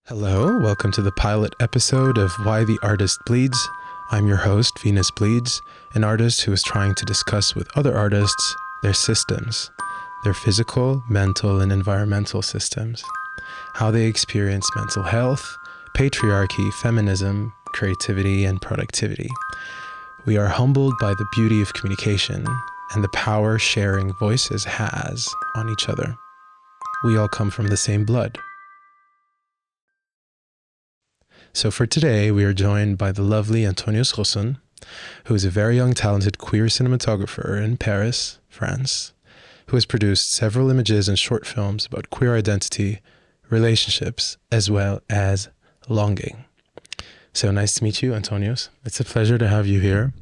Hello, welcome to the pilot episode of Why the Artist Bleeds. I'm your host, Venus Bleeds, an artist who is trying to discuss with other artists their systems, their physical, mental, and environmental systems, how they experience mental health, patriarchy, feminism, creativity, and productivity. We are humbled by the beauty of communication and the power sharing voices has on each other. We all come from the same blood. So for today, we are joined by the lovely Antonius Ghosn, who is a very young, talented queer cinematographer in Paris, France, who has produced several images and short films about queer identity, relationships, as well as longing. So nice to meet you, Antonius. It's a pleasure to have you here.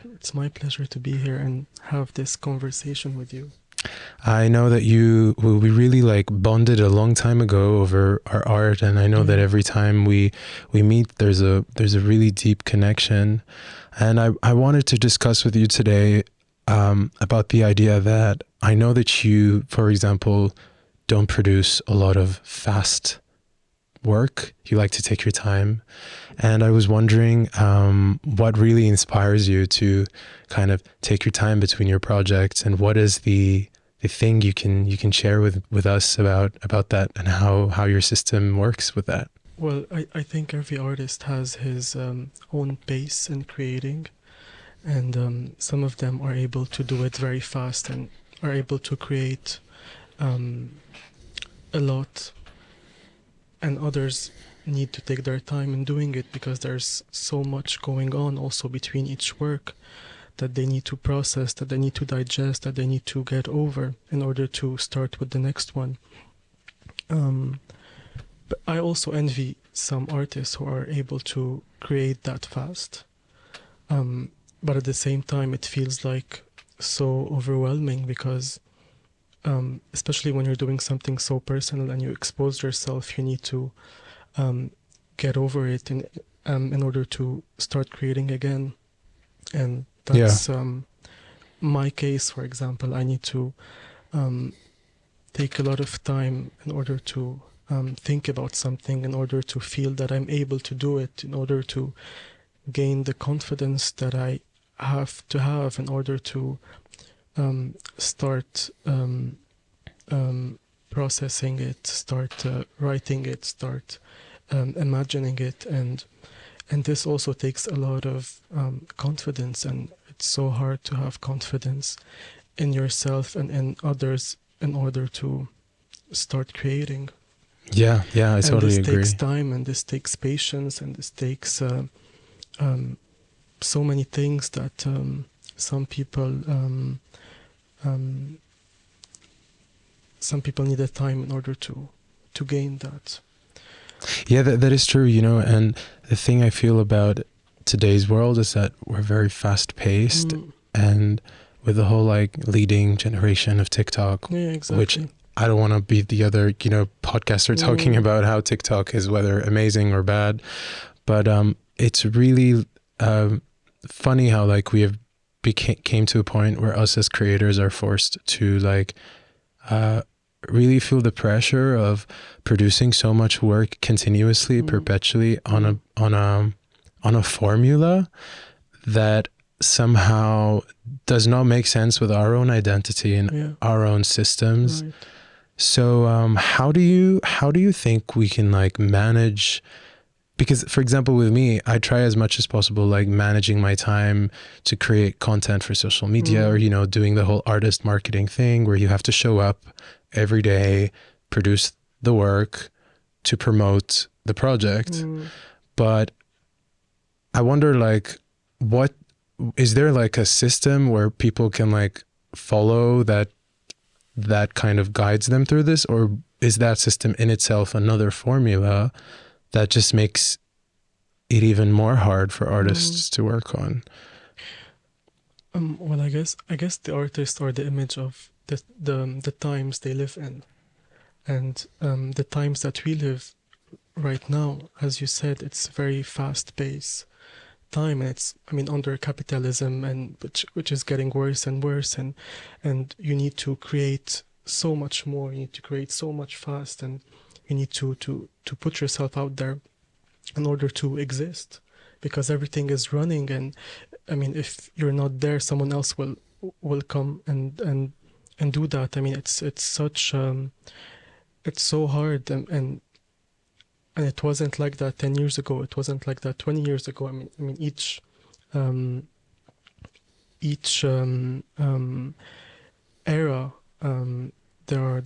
It's my pleasure to be here and have this conversation with you. I know that we really bonded a long time ago over our art, and I know that every time we meet, there's a really deep connection. And I wanted to discuss with you today about the idea that I know that you, for example, don't produce a lot of fast work. You like to take your time. And I was wondering what really inspires you to kind of take your time between your projects, and what is the thing you can share with us about that, and how your system works with that. Well, I think every artist has his own pace in creating, and some of them are able to do it very fast and are able to create a lot, and others need to take their time in doing it because there's so much going on also between each work that they need to process, that they need to digest, that they need to get over in order to start with the next one. But I also envy some artists who are able to create that fast. But at the same time, it feels like so overwhelming because especially when you're doing something so personal and you expose yourself, you need to get over it in order to start creating again. And that's my case, for example. I need to take a lot of time in order to think about something, in order to feel that I'm able to do it, in order to gain the confidence that I have to have in order to start processing it, start writing it, start imagining it, and this also takes a lot of confidence, and it's so hard to have confidence in yourself and in others in order to start creating. Yeah, I totally agree. This takes time, and this takes patience, and this takes so many things that some people need a time in order to gain that. Yeah, that is true, and the thing I feel about today's world is that we're very fast paced, and with the whole leading generation of TikTok, which I don't want to be the other, podcaster talking about how TikTok is whether amazing or bad, but it's really funny how we have came to a point where us as creators are forced to really feel the pressure of producing so much work continuously, perpetually on a formula that somehow does not make sense with our own identity and our own systems. Right. So how do you think we can manage? Because, for example, with me, I try as much as possible managing my time to create content for social media, or doing the whole artist marketing thing where you have to show up every day, produce the work to promote the project. But I wonder, what is there a system where people can follow that kind of guides them through this, or is that system in itself another formula that just makes it even more hard for artists to work on? Well, I guess the artists are the image of the times they live in, and the times that we live right now, as you said, it's very fast-paced time, and it's under capitalism, and which is getting worse and worse, and you need to create so much more, you need to create so much fast, and you need to put yourself out there in order to exist, because everything is running. And I mean, if you're not there, someone else will come and do that. I mean, it's such it's so hard, and it wasn't like that 10 years ago. It wasn't like that 20 years ago. I mean, each era, there are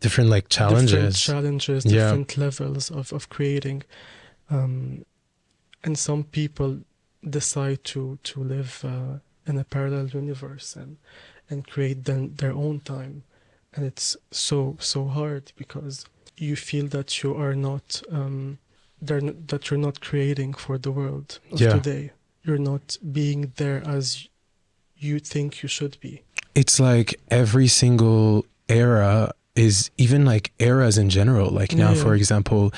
Different like different challenges. challenges, Yeah. different levels of creating. And some people decide to live in a parallel universe and create their own time. And it's so hard, because you feel that you are not that you're not creating for the world of Yeah. today. You're not being there as you think you should be. It's like every single era is, even like eras in general. Like now, Yeah. for example,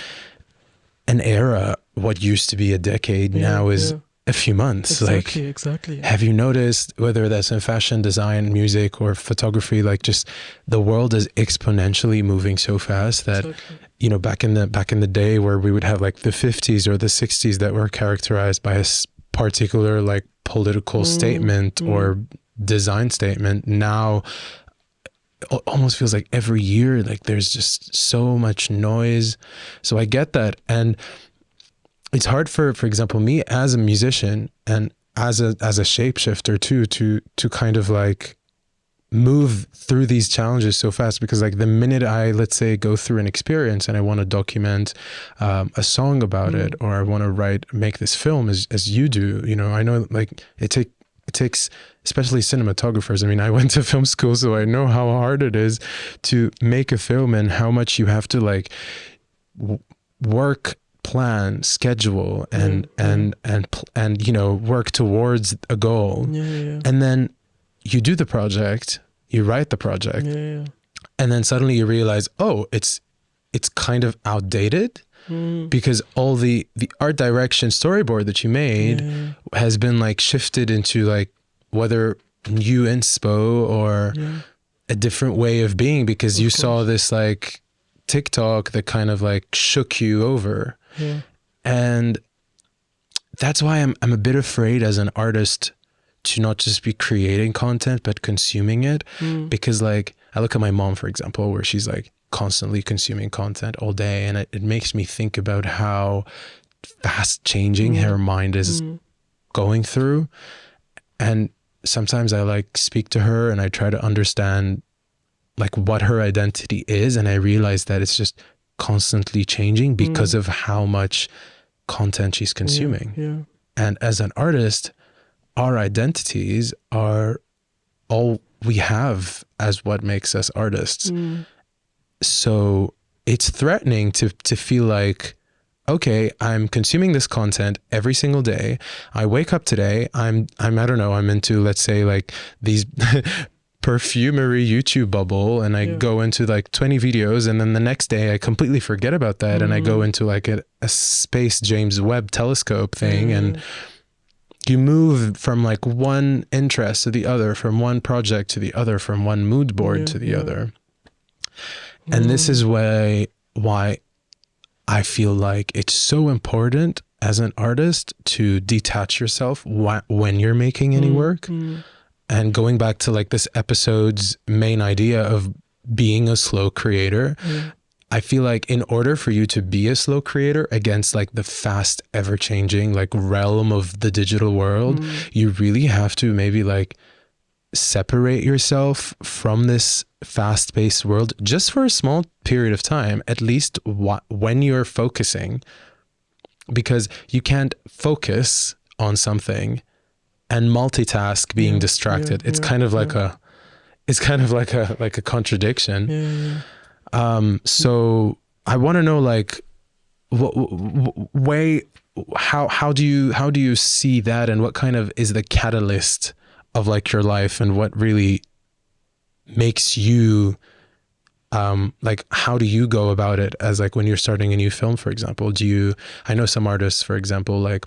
an era, what used to be a decade, Yeah, now is yeah. a few months. Exactly, Like, exactly. have you noticed, whether that's in fashion, design, music, or photography, like just the world is exponentially moving so fast that, Exactly. you know, back in the day where we would have like the 50s or the 60s that were characterized by a particular like political statement or design statement, now almost feels like every year, like there's just so much noise. So I get that. And it's hard for example, me as a musician and as a shapeshifter too, to kind of like move through these challenges so fast, because like the minute I, let's say, go through an experience and I want to document a song about it, or I want to make this film as you do, you know, I know like it takes, especially cinematographers. I mean, I went to film school, so I know how hard it is to make a film and how much you have to like work, plan, schedule, and you know, work towards a goal. And then you do the project, you write the project, and then suddenly you realize, oh, it's kind of outdated, because all the art direction storyboard that you made has been like shifted into like whether new inspo or a different way of being, because you saw this like TikTok that kind of like shook you over. And that's why I'm a bit afraid as an artist to not just be creating content but consuming it, because like I look at my mom, for example, where she's like constantly consuming content all day, and it makes me think about how fast changing her mind is going through. And sometimes I like speak to her and I try to understand like what her identity is, and I realize that it's just constantly changing because of how much content she's consuming. And as an artist, our identities are all we have as what makes us artists. So it's threatening to feel like, okay, I'm consuming this content every single day. I wake up today, I don't know, I'm into, let's say, like these perfumery YouTube bubble, and I go into like 20 videos, and then the next day I completely forget about that, and I go into like a space James Webb telescope thing, and you move from like one interest to the other, from one project to the other, from one mood board to the other. And this is why I feel like it's so important as an artist to detach yourself when you're making any work. And going back to like this episode's main idea of being a slow creator, I feel like in order for you to be a slow creator against like the fast, ever changing like realm of the digital world, you really have to maybe like separate yourself from this fast paced world just for a small period of time, at least when you're focusing, because you can't focus on something and multitask being distracted. It's kind of like a contradiction. So I want to know like how do you see that, and what kind of is the catalyst of like your life, and what really makes you like, how do you go about it as like when you're starting a new film, for example? I know some artists, for example, like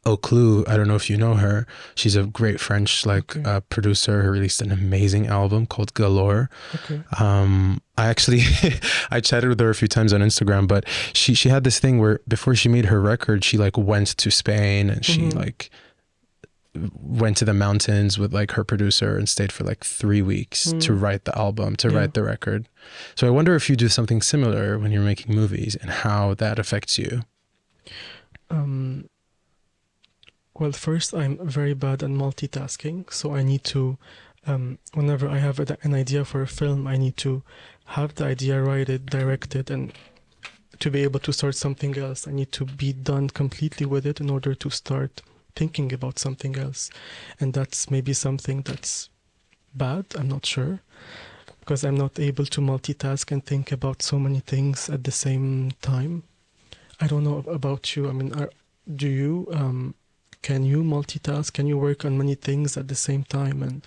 Oclou, I don't know if you know her. She's a great French Okay. producer who released an amazing album called Galore. Okay. I actually I chatted with her a few times on Instagram, but she had this thing where before she made her record, she like went to Spain and she like went to the mountains with like her producer and stayed for like 3 weeks to write the album, to write the record. So I wonder if you do something similar when you're making movies and how that affects you. Well, first, I'm very bad at multitasking, so I need to, whenever I have an idea for a film, I need to have the idea, write it, direct it, and to be able to start something else, I need to be done completely with it in order to start thinking about something else. And that's maybe something that's bad, I'm not sure, because I'm not able to multitask and think about so many things at the same time. I don't know about you. I mean, do you, can you multitask? Can you work on many things at the same time? And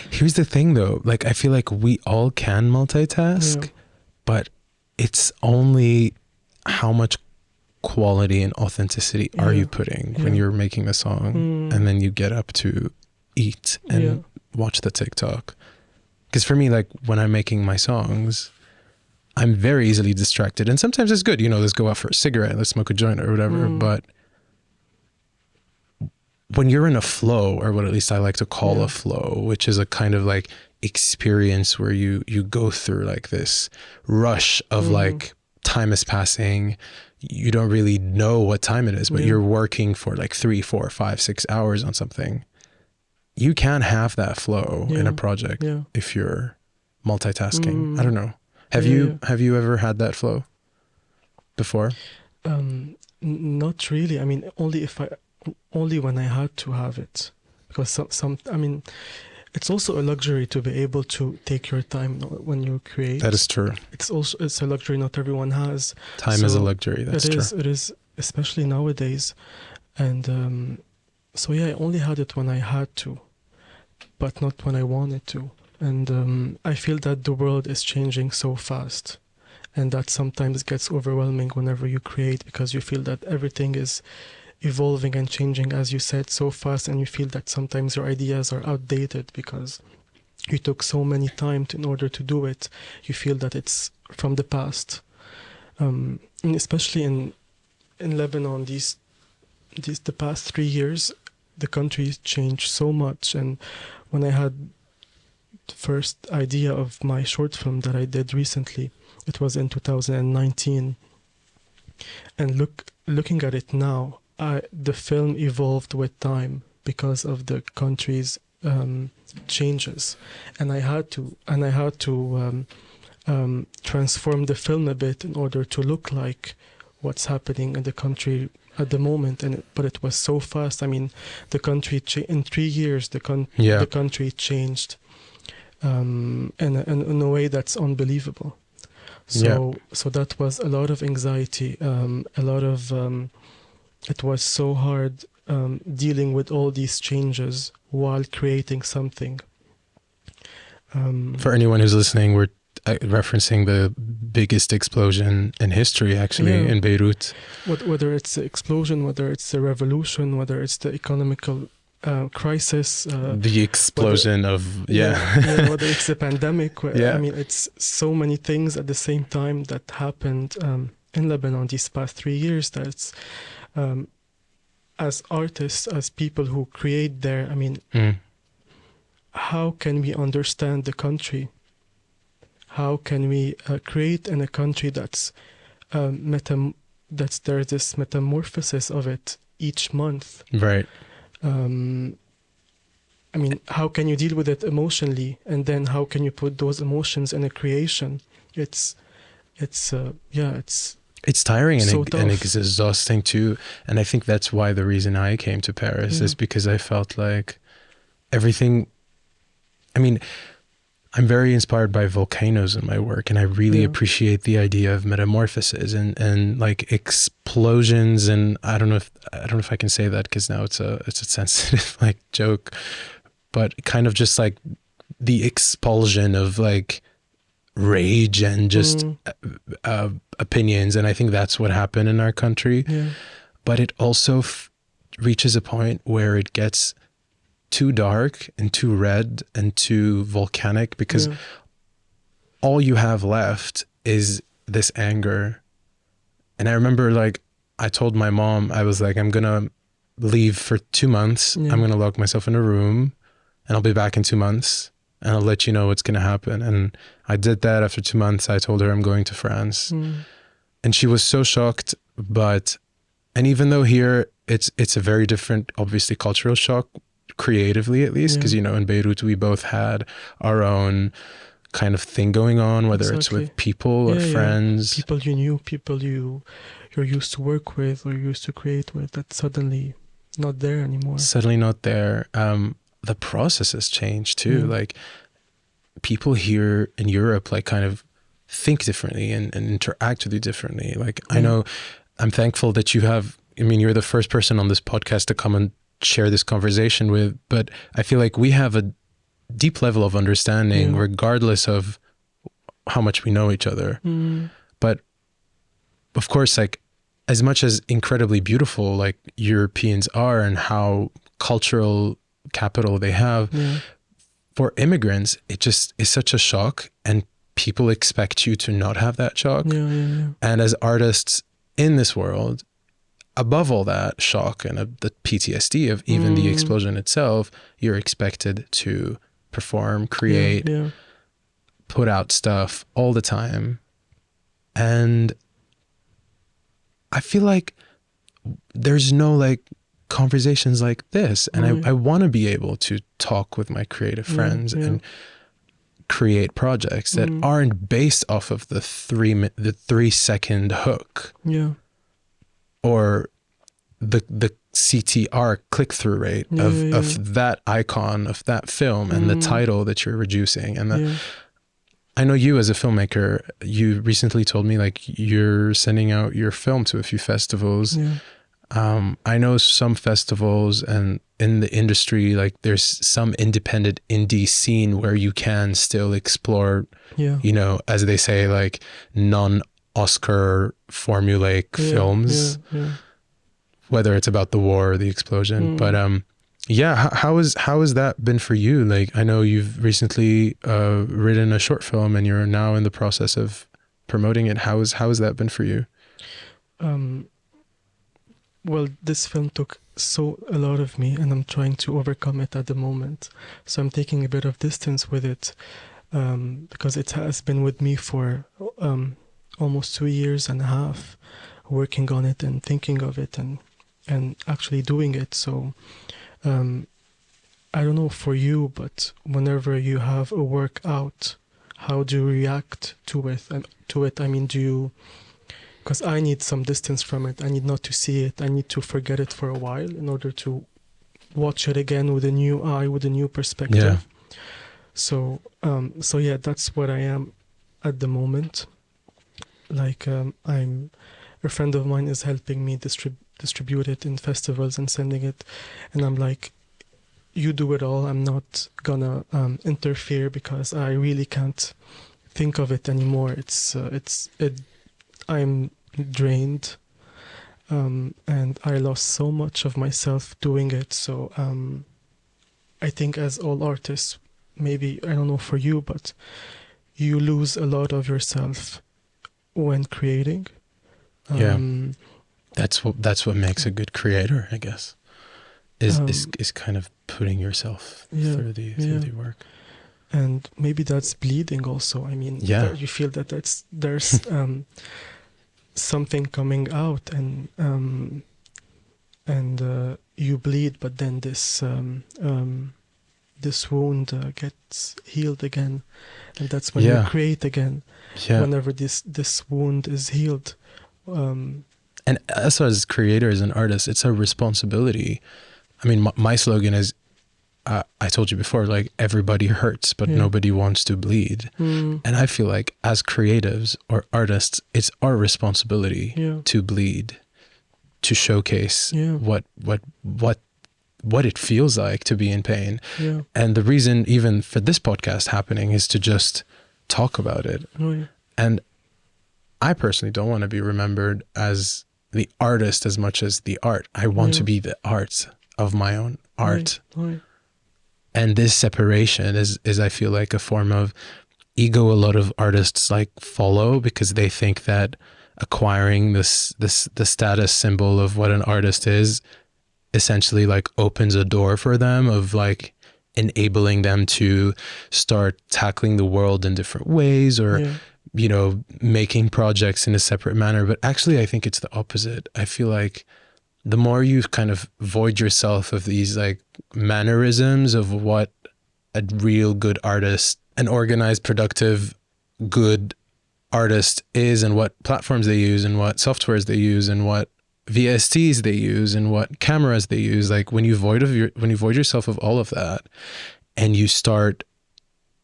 here's the thing though, like I feel like we all can multitask, but it's only how much quality and authenticity are you putting when you're making a song and then you get up to eat and watch the TikTok. Because for me, like when I'm making my songs, I'm very easily distracted, and sometimes it's good, you know, let's go out for a cigarette, let's smoke a joint or whatever. But when you're in a flow, or what at least I like to call a flow, which is a kind of like experience where you go through like this rush of like time is passing, you don't really know what time it is, but you're working for like 3, 4, 5, 6 hours on something. You can't have that flow in a project if you're multitasking. I don't know. Have you ever had that flow before? Not really. I mean, only when I had to have it, because I mean, it's also a luxury to be able to take your time when you create. That is true. It's a luxury not everyone has. Time is a luxury. That's true. It is, especially nowadays. And so yeah, I only had it when I had to, but not when I wanted to. And I feel that the world is changing so fast, and that sometimes gets overwhelming whenever you create, because you feel that everything is evolving and changing, as you said, so fast, and you feel that sometimes your ideas are outdated because you took so many time in order to do it. You feel that it's from the past. And especially in Lebanon, the past 3 years, the country changed so much. And when I had the first idea of my short film that I did recently, it was in 2019. And looking at it now, the film evolved with time because of the country's changes, and I had to transform the film a bit in order to look like what's happening in the country at the moment. But it was so fast. I mean, the country in 3 years, the country changed in a way that's unbelievable. So that was a lot of anxiety, a lot of it was so hard dealing with all these changes while creating something. For anyone who's listening, we're referencing the biggest explosion in history, actually, in Beirut. Whether it's the explosion, whether it's the revolution, whether it's the economical crisis, the explosion whether it's the pandemic. I mean, it's so many things at the same time that happened in Lebanon these past 3 years. That's as artists, as people who create there, I mean, how can we understand the country? How can we create in a country that's there's this metamorphosis of it each month? Right. I mean, how can you deal with it emotionally, and then how can you put those emotions in a creation? It's tiring so and it's exhausting too. And I think that's why the reason I came to Paris is because I felt like everything, I mean, I'm very inspired by volcanoes in my work, and I really appreciate the idea of metamorphosis and like explosions. And I don't know if I can say that, because now it's a sensitive like joke, but kind of just like the expulsion of like rage and just opinions. And I think that's what happened in our country. But it also reaches a point where it gets too dark and too red and too volcanic, because all you have left is this anger. And I remember, like, I told my mom, I was like, I'm gonna leave for 2 months. I'm gonna lock myself in a room and I'll be back in 2 months and I'll let you know what's gonna happen. And I did that. After 2 months, I told her I'm going to France. And she was so shocked. And even though here it's a very different, obviously, cultural shock, creatively at least, because, you know, in Beirut, we both had our own kind of thing going on, whether it's with people or friends. People you knew, people you're used to work with or used to create with, that's suddenly not there anymore. Suddenly not there. The process has changed too. Like, people here in Europe, like, kind of think differently and interact with you differently. Like, I know, I'm thankful that you have, I mean, you're the first person on this podcast to come and share this conversation with, but I feel like we have a deep level of understanding regardless of how much we know each other. But of course, like, as much as incredibly beautiful like Europeans are and how cultural capital they have, for immigrants, it just is such a shock, and people expect you to not have that shock. And as artists in this world, above all that shock and the PTSD of even the explosion itself, you're expected to perform, create, put out stuff all the time. And I feel like there's no like conversations like this. And I want to be able to talk with my creative friends and create projects that aren't based off of the 3-second hook. Or the CTR click-through rate of that icon, of that film, and the title that you're reducing. And I know you as a filmmaker, you recently told me like you're sending out your film to a few festivals. I know some festivals, and in the industry, like there's some independent indie scene where you can still explore, you know, as they say, like non-Oscar formulaic films, whether it's about the war or the explosion. But how has that been for you? Like, I know you've recently written a short film and you're now in the process of promoting it. How has that been for you? Well, this film took a lot of me, and I'm trying to overcome it at the moment. So I'm taking a bit of distance with it, because it has been with me for almost 2.5 years, working on it and thinking of it and actually doing it. So I don't know for you, but whenever you have a work out, how do you react to it? And I mean, do you... Because I need some distance from it. I need not to see it. I need to forget it for a while in order to watch it again with a new eye, with a new perspective. So yeah, that's what I am at the moment. Like, a friend of mine is helping me distribute it in festivals and sending it, and I'm like, you do it all. I'm not gonna interfere, because I really can't think of it anymore. I'm drained, and I lost so much of myself doing it. So I think, as all artists, maybe, I don't know for you, but you lose a lot of yourself when creating. That's what makes a good creator, I guess, is kind of putting yourself through the work. And maybe that's bleeding also. I mean, you feel that there's something coming out, and you bleed, but then this wound gets healed again, and that's when you create again. Whenever this wound is healed. And us as creators and artists, it's a responsibility. I mean, my slogan is, I told you before, like, everybody hurts, but nobody wants to bleed. And I feel like as creatives or artists, it's our responsibility to bleed, to showcase what it feels like to be in pain. And the reason even for this podcast happening is to just talk about it. And I personally don't want to be remembered as the artist as much as the art. I want to be the art of my own art. Right. And this separation is I feel like a form of ego a lot of artists like follow, because they think that acquiring the status symbol of what an artist is essentially like opens a door for them of like enabling them to start tackling the world in different ways, or you know, making projects in a separate manner. But actually I think it's the opposite. I feel like the more you kind of void yourself of these like mannerisms of what a real good artist, an organized, productive, good artist is, and what platforms they use, and what softwares they use, and what VSTs they use, and what cameras they use. Like when you void yourself of all of that, and you start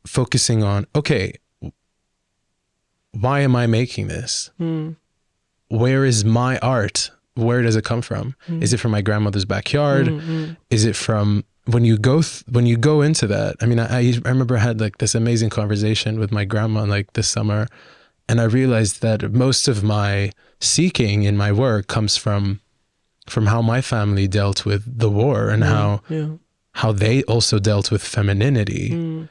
focusing on, okay, why am I making this? Where is my art? Where does it come from? Is it from my grandmother's backyard? Is it from when you go into that? I mean, I remember I had like this amazing conversation with my grandma like this summer, and I realized that most of my seeking in my work comes from how my family dealt with the war, and how they also dealt with femininity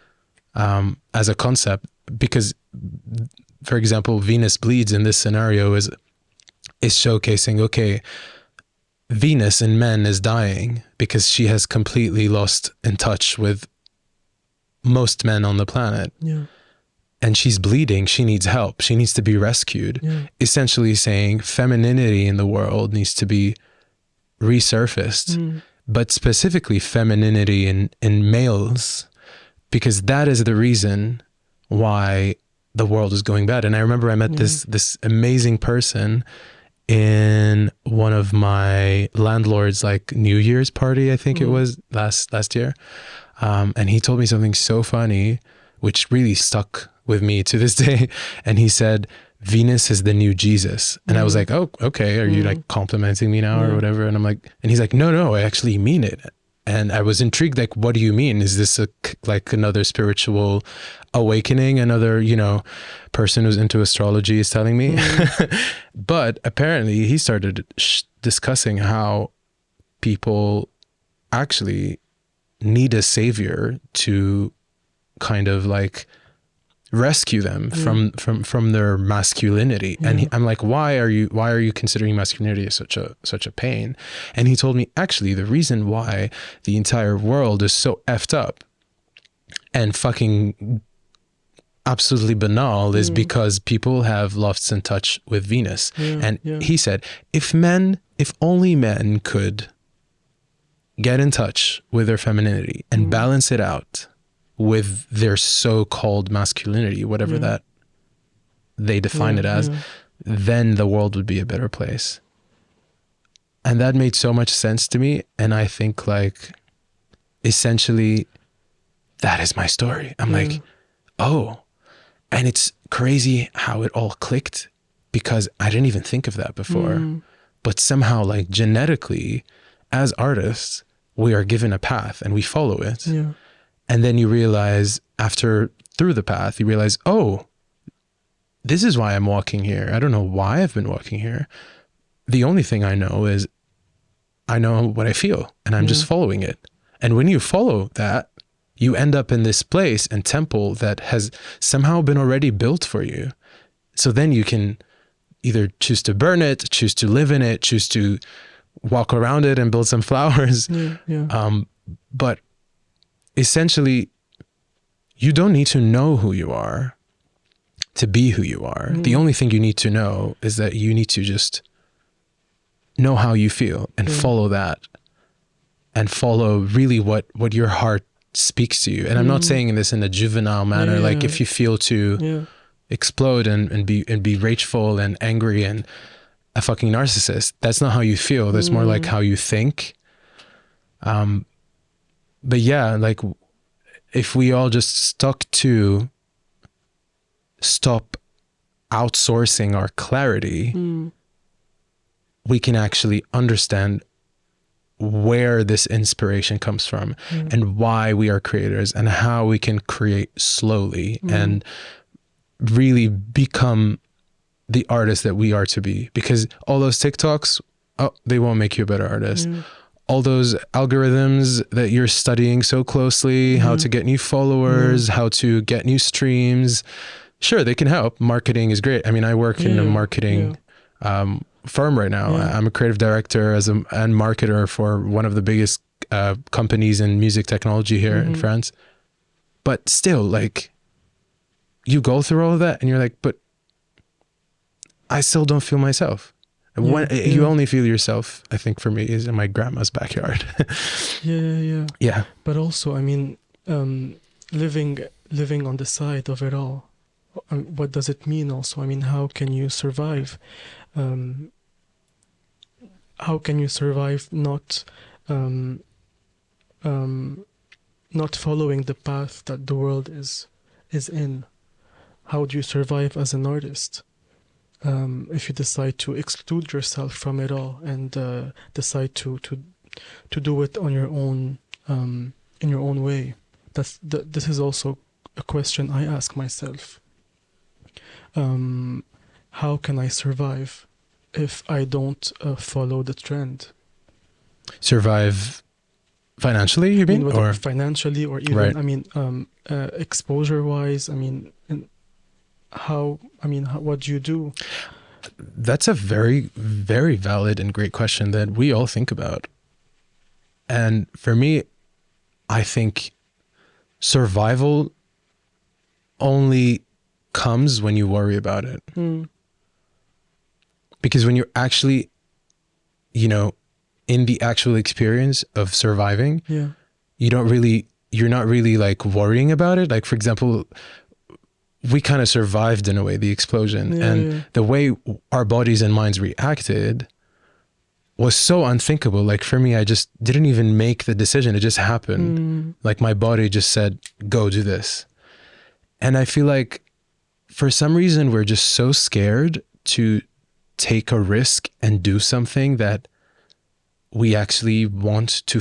as a concept. Because, for example, Venus Bleeds in this scenario is showcasing, okay, Venus in men is dying because she has completely lost in touch with most men on the planet. And she's bleeding. She needs help. She needs to be rescued. Essentially saying femininity in the world needs to be resurfaced, but specifically femininity in males, because that is the reason why the world is going bad. And I remember I met this amazing person in one of my landlord's like New Year's party, I think it was last year. And he told me something so funny, which really stuck with me to this day. And he said, Venus is the new Jesus. And I was like, oh, okay. Are you like complimenting me now or whatever? And I'm like, and he's like, no, I actually mean it. And I was intrigued, like, what do you mean? Is this like another spiritual awakening? Another, you know, person who's into astrology is telling me? But apparently he started discussing how people actually need a savior to kind of like rescue them from their masculinity. And I'm like, why are you considering masculinity as such a pain? And he told me, actually, the reason why the entire world is so effed up and fucking absolutely banal is because people have lost in touch with Venus. And he said, if only men could get in touch with their femininity and balance it out with their so-called masculinity, whatever that they define it as, then the world would be a better place. And that made so much sense to me. And I think like, essentially, that is my story. I'm like, oh, and it's crazy how it all clicked, because I didn't even think of that before. But somehow, like, genetically, as artists, we are given a path and we follow it. And then you realize through the path, you realize, oh, this is why I'm walking here. I don't know why I've been walking here. The only thing I know is I know what I feel, and I'm just following it. And when you follow that, you end up in this place and temple that has somehow been already built for you. So then you can either choose to burn it, choose to live in it, choose to walk around it and build some flowers. But essentially, you don't need to know who you are to be who you are. The only thing you need to know is that you need to just know how you feel and follow that, and follow really what your heart speaks to you. And I'm not saying this in a juvenile manner, like if you feel to explode and be rageful and angry and a fucking narcissist, that's not how you feel. That's more like how you think. But yeah, like if we all just stuck to stop outsourcing our clarity, we can actually understand where this inspiration comes from and why we are creators and how we can create slowly and really become the artist that we are to be, because all those TikToks, oh, they won't make you a better artist. Yeah. All those algorithms that you're studying so closely, how to get new followers, how to get new streams. Sure, they can help. Marketing is great. I mean, I work in a marketing firm right now. I'm a creative director and marketer for one of the biggest companies in music technology here in France. But still, like, you go through all of that and you're like, but I still don't feel myself. You only feel yourself, I think, for me, is in my grandma's backyard. Yeah. But also, I mean, living on the side of it all, what does it mean also? I mean, how can you survive? How can you survive not following the path that the world is in? How do you survive as an artist? If you decide to exclude yourself from it all and decide to do it on your own, in your own way, this is also a question I ask myself. How can I survive if I don't follow the trend? Survive financially, you mean? Or financially, or even, right. I mean, exposure-wise, I mean, what do you do? That's a very, very valid and great question that we all think about. And for me, I think survival only comes when you worry about it. Because when you're actually, in the actual experience of surviving, you're not really like worrying about it. Like, for example, we kind of survived in a way, the explosion, and the way our bodies and minds reacted was so unthinkable. Like, for me, I just didn't even make the decision. It just happened. Like, my body just said, go do this. And I feel like for some reason, we're just so scared to take a risk and do something that we actually want to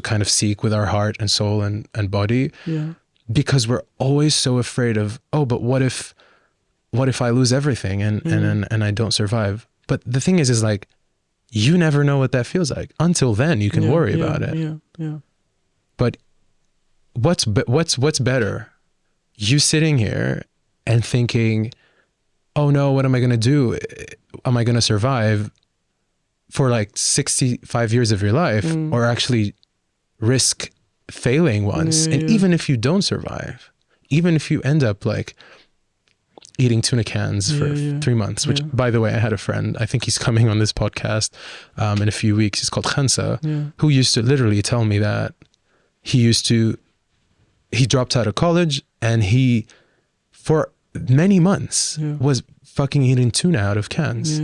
kind of seek with our heart and soul and body. Because we're always so afraid of, oh, but what if I lose everything and I don't survive? But the thing is like, you never know what that feels like. Until then, you can worry about it. But what's better? You sitting here and thinking, oh no, what am I going to do? Am I going to survive for like 65 years of your life, or actually risk failing once? And even if you don't survive, even if you end up like eating tuna cans for 3 months, which by the way, I had a friend, I think he's coming on this podcast in a few weeks. He's called Khansa, who used to literally tell me that he dropped out of college and he, for many months, was fucking eating tuna out of cans.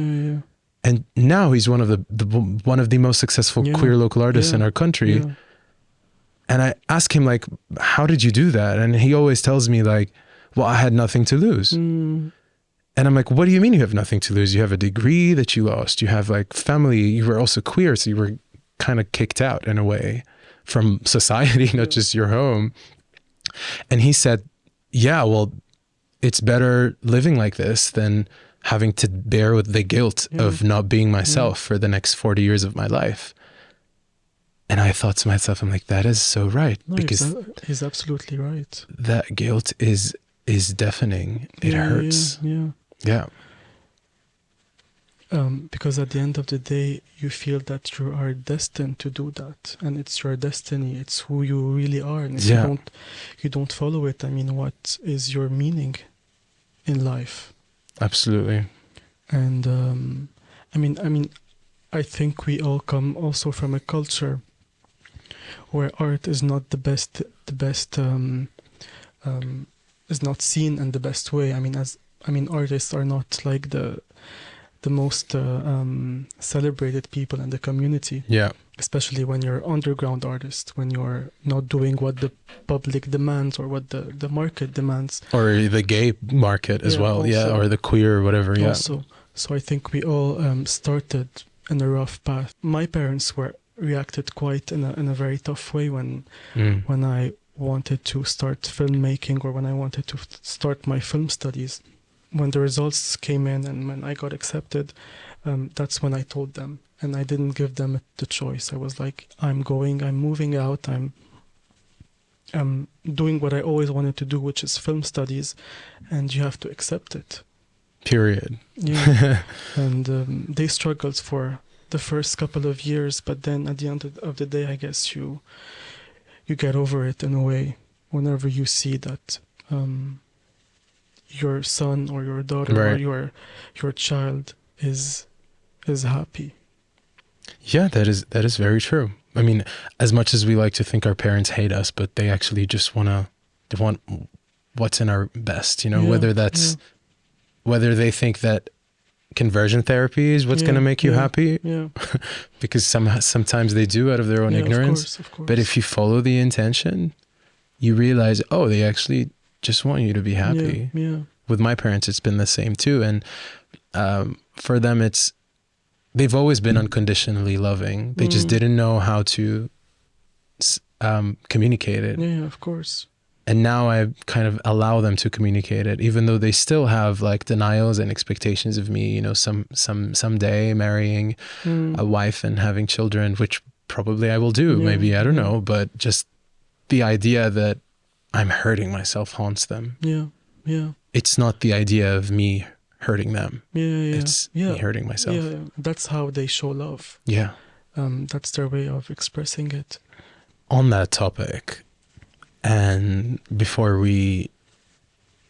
And now he's one of the most successful queer local artists in our country. And I ask him, like, how did you do that? And he always tells me, like, well, I had nothing to lose. And I'm like, what do you mean you have nothing to lose? You have a degree that you lost. You have like family. You were also queer. So you were kind of kicked out in a way from society, not just your home. And he said, yeah, well, it's better living like this than having to bear with the guilt of not being myself for the next 40 years of my life. And I thought to myself, I'm like, that is so right. No, because he's absolutely right. That guilt is deafening. It hurts. Yeah. Because at the end of the day, you feel that you are destined to do that, and it's your destiny. It's who you really are, and if you don't follow it, I mean, what is your meaning in life? Absolutely. And I think we all come also from a culture where art is not the best is not seen in the best way. Artists are not like the most celebrated people in the community. Yeah. Especially when you're underground artist, when you're not doing what the public demands or what the market demands. Or the gay market as well. Also, or the queer or whatever. Also. So I think we all started in a rough path. My parents reacted quite in a very tough way when I wanted to start filmmaking, or when I wanted to start my film studies. when the results came in and when I got accepted, that's when I told them, and I didn't give them the choice. I was like, I'm moving out, I'm doing what I always wanted to do, which is film studies, and you have to accept it. Period. Yeah. And they struggled for the first couple of years, but then at the end of the day, I guess you get over it in a way whenever you see that your son or your daughter or Right. your child is happy. Yeah, that is very true. I mean, as much as we like to think our parents hate us, but they actually just they want what's in our best, Yeah, whether that's whether they think that conversion therapy is what's going to make you happy, because sometimes they do out of their own ignorance. Of course. But if you follow the intention, you realize, oh, they actually just want you to be happy. Yeah. With my parents, it's been the same too. And for them, they've always been unconditionally loving. They just didn't know how to communicate it. Yeah, of course. And now I kind of allow them to communicate it, even though they still have like denials and expectations of me, someday marrying a wife and having children, which probably I will do. Maybe, I don't know, but just the idea that I'm hurting myself haunts them. Yeah. It's not the idea of me hurting them. Yeah. It's me hurting myself. Yeah, that's how they show love. Yeah. That's their way of expressing it. On that topic, and before we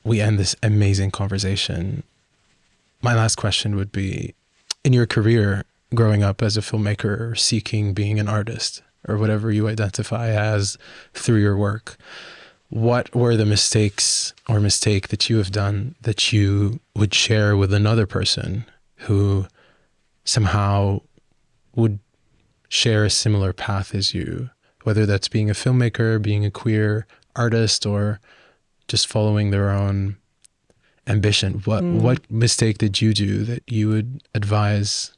end this amazing conversation, my last question would be, in your career growing up as a filmmaker or seeking being an artist or whatever you identify as through your work, what were the mistakes or mistake that you have done that you would share with another person who somehow would share a similar path as you, whether that's being a filmmaker, being a queer artist, or just following their own ambition? What mistake did you do that you would advise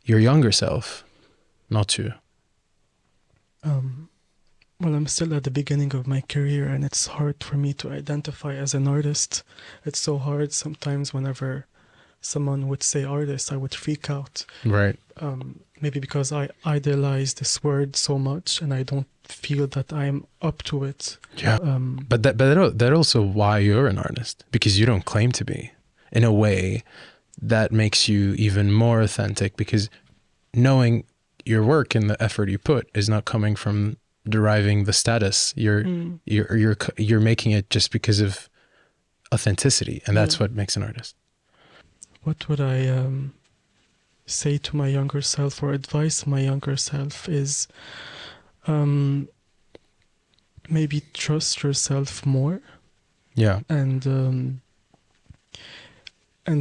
your younger self not to? Well, I'm still at the beginning of my career, and it's hard for me to identify as an artist. It's so hard sometimes. Whenever someone would say artist, I would freak out. Right. Maybe because I idolize this word so much, and I don't feel that I'm up to it. Yeah. But that also why you're an artist, because you don't claim to be. In a way, that makes you even more authentic, because knowing your work and the effort you put is not coming from deriving the status. You're making it just because of authenticity, and that's what makes an artist. What would I say to my younger self, or advise my younger self, is maybe trust yourself more. Yeah. And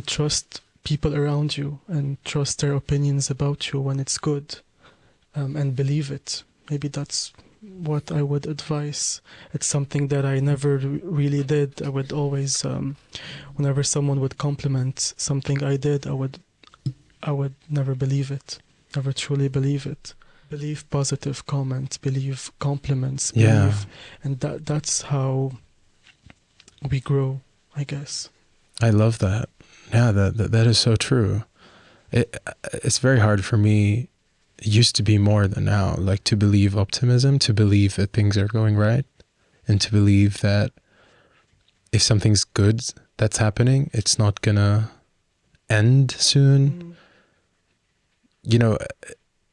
trust people around you, and trust their opinions about you when it's good, and believe it. Maybe that's what I would advise. It's something that I never really did. I would always, whenever someone would compliment something I did, I would never believe it, never truly believe it. Believe positive comments, believe compliments, believe, and that's how we grow, I guess. I love that. Yeah, that is so true. It's very hard for me. It used to be more than now, like to believe optimism, to believe that things are going right, and to believe that if something's good that's happening, it's not gonna end soon.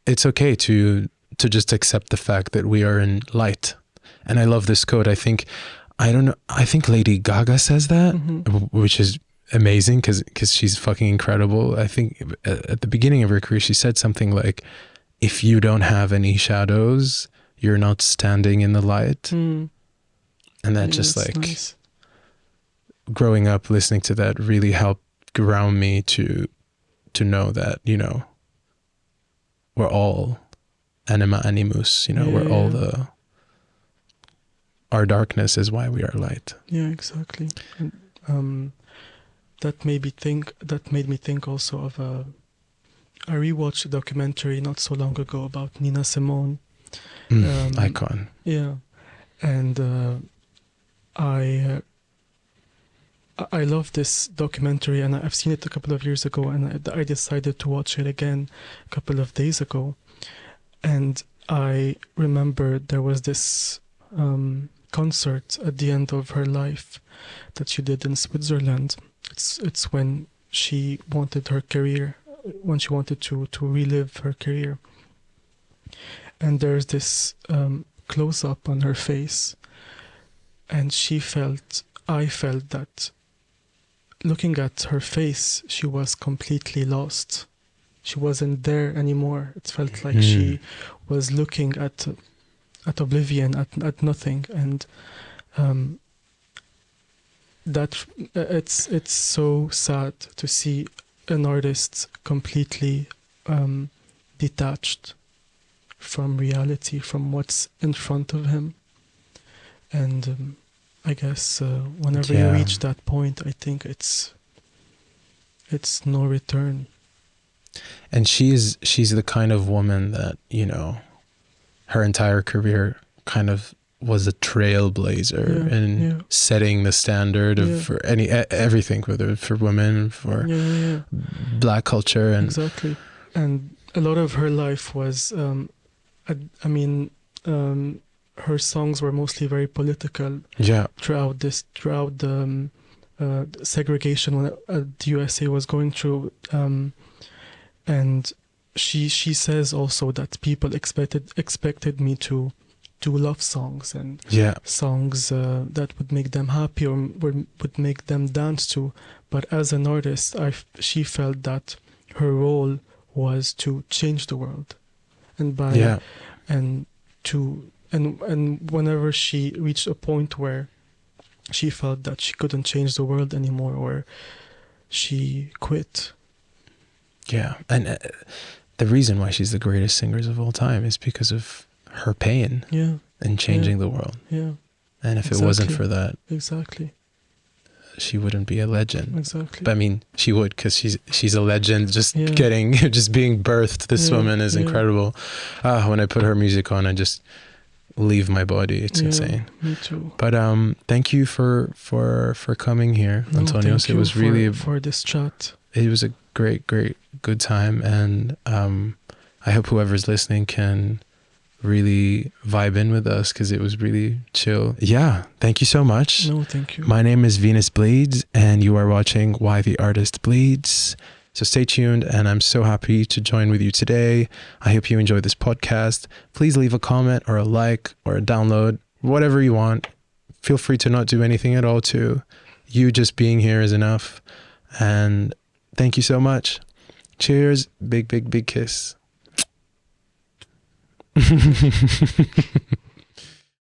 It's okay to just accept the fact that we are in light. And I love this quote. I think Lady Gaga says that, which is amazing because she's fucking incredible. I think at the beginning of her career, she said something like, if you don't have any shadows, you're not standing in the light. And that just like nice. Growing up listening to that really helped ground me to know that, we're all anima animus, we're all our darkness is why we are light. Yeah, exactly. And, that made me think also of I rewatched a documentary not so long ago about Nina Simone. Icon. Yeah. And I I love this documentary, and I've seen it a couple of years ago, and I decided to watch it again a couple of days ago. And I remember there was this concert at the end of her life that she did in Switzerland. It's when she wanted her career, when she wanted to relive her career. And there's this close up on her face, and I felt that looking at her face, she was completely lost. She wasn't there anymore. It felt like she was looking at oblivion, at nothing, and that it's so sad to see an artist completely detached from reality, from what's in front of him. And I guess whenever you reach that point, I think it's no return. And she's the kind of woman that, you know, her entire career kind of was a trailblazer in setting the standard of for everything, whether for women, for Black culture, and exactly. And a lot of her life was, her songs were mostly very political. Yeah. Throughout the segregation when the USA was going through, and she says also that people expected me to do love songs and songs that would make them happy or would make them dance to. But as an artist, she felt that her role was to change the world, and and whenever she reached a point where she felt that she couldn't change the world anymore, or she quit. Yeah, and the reason why she's the greatest singers of all time is because of her pain in changing the world. Yeah, and if it wasn't for that, she wouldn't be a legend. Exactly. But I mean, she would, because she's a legend. Just just being birthed. This woman is incredible. When I put her music on, I just leave my body. It's insane. Me too. But thank you for coming here, Antonius. It was really for this chat. It was a great, good time, and I hope whoever's listening can really vibe in with us, because it was really chill. Yeah, thank you so much. No, thank you. My name is Venus Bleeds, and you are watching Why the Artist Bleeds. So stay tuned, and I'm so happy to join with you today. I hope you enjoyed this podcast. Please leave a comment or a like or a download, whatever you want. Feel free to not do anything at all too. You just being here is enough. And thank you so much. Cheers. Big kiss.